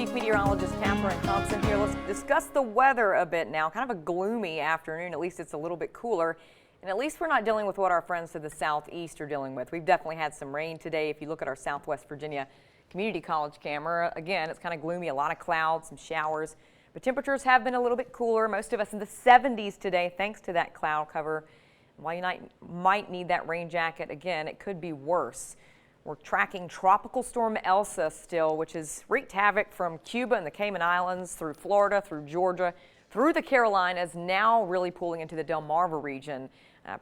Chief Meteorologist Catherine Thompson here. Let's discuss the weather a bit now. Kind of a gloomy afternoon. At least it's a little bit cooler. And at least we're not dealing with what our friends to the southeast are dealing with. We've definitely had some rain today. If you look at our Southwest Virginia Community College camera, again, it's kind of gloomy, a lot of clouds, some showers. But temperatures have been a little bit cooler. Most of us in the 70s today, thanks to that cloud cover. While you might need that rain jacket, again, it could be worse. We're tracking Tropical Storm Elsa still, which has wreaked havoc from Cuba and the Cayman Islands through Florida, through Georgia, through the Carolinas, now really pulling into the Delmarva region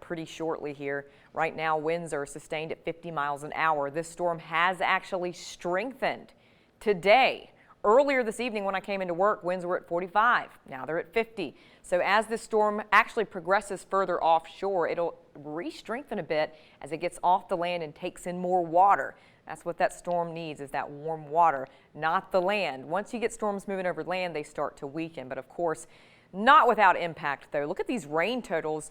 pretty shortly here. Right now, winds are sustained at 50 miles an hour. This storm has actually strengthened today. Earlier this evening when I came into work, winds were at 45. Now they're at 50. So as this storm actually progresses further offshore, it'll re-strengthen a bit as it gets off the land and takes in more water. That's what that storm needs, is that warm water, not the land. Once you get storms moving over land, they start to weaken. But of course, not without impact though. Look at these rain totals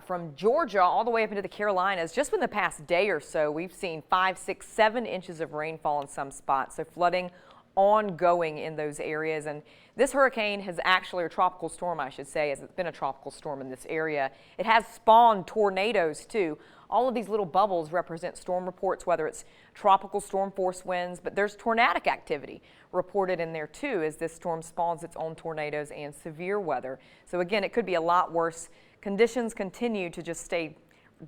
from Georgia all the way up into the Carolinas. Just in the past day or so, we've seen 5, 6, 7 inches of rainfall in some spots. So flooding ongoing in those areas. And this hurricane has actually, or tropical storm I should say, as it's been a tropical storm in this area, it has spawned tornadoes too. All of these little bubbles represent storm reports, whether it's tropical storm force winds, but there's tornadic activity reported in there too as this storm spawns its own tornadoes and severe weather. So again, it could be a lot worse. Conditions continue to just stay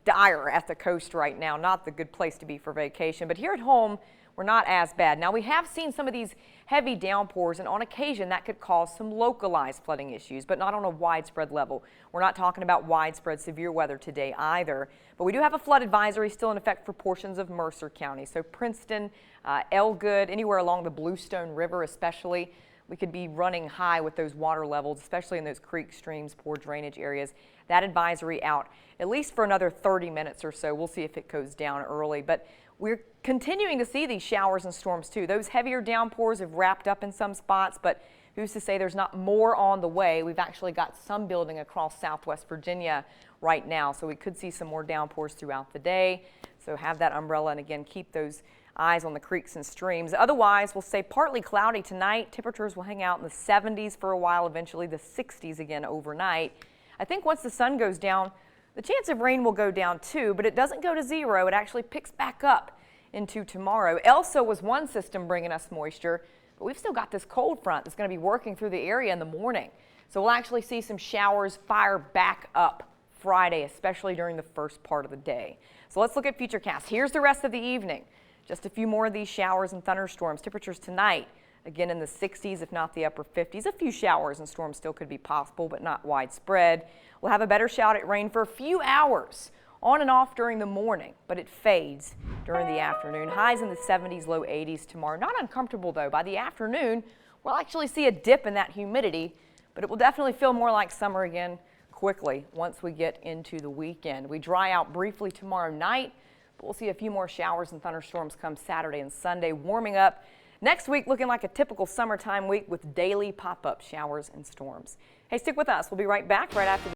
dire at the coast right now. Not the good place to be for vacation, but here at home, we're not as bad. Now, we have seen some of these heavy downpours, and on occasion that could cause some localized flooding issues, but not on a widespread level. We're not talking about widespread severe weather today either, but we do have a flood advisory still in effect for portions of Mercer County. So Princeton, Elgood, anywhere along the Bluestone River especially, we could be running high with those water levels, especially in those creeks, streams, poor drainage areas. That advisory out at least for another 30 minutes or so. We'll see if it goes down early, but we're continuing to see these showers and storms too. Those heavier downpours have wrapped up in some spots, but who's to say there's not more on the way? We've actually got some building across Southwest Virginia right now, so we could see some more downpours throughout the day. So have that umbrella, and again, keep those eyes on the creeks and streams. Otherwise, we'll stay partly cloudy tonight. Temperatures will hang out in the 70s for a while, eventually the 60s again overnight. I think once the sun goes down, the chance of rain will go down too, but it doesn't go to zero. It actually picks back up into tomorrow. Elsa was one system bringing us moisture, but we've still got this cold front that's going to be working through the area in the morning. So we'll actually see some showers fire back up Friday, especially during the first part of the day. So let's look at futurecast. Here's the rest of the evening. Just a few more of these showers and thunderstorms. Temperatures tonight, again in the 60s, if not the upper 50s. A few showers and storms still could be possible, but not widespread. We'll have a better shot at rain for a few hours on and off during the morning, but it fades during the afternoon. Highs in the 70s, low 80s tomorrow. Not uncomfortable though. By the afternoon, we'll actually see a dip in that humidity, but it will definitely feel more like summer again quickly once we get into the weekend. We dry out briefly tomorrow night, but we'll see a few more showers and thunderstorms come Saturday and Sunday, warming up. Next week looking like a typical summertime week with daily pop-up showers and storms. Hey, stick with us. We'll be right back right after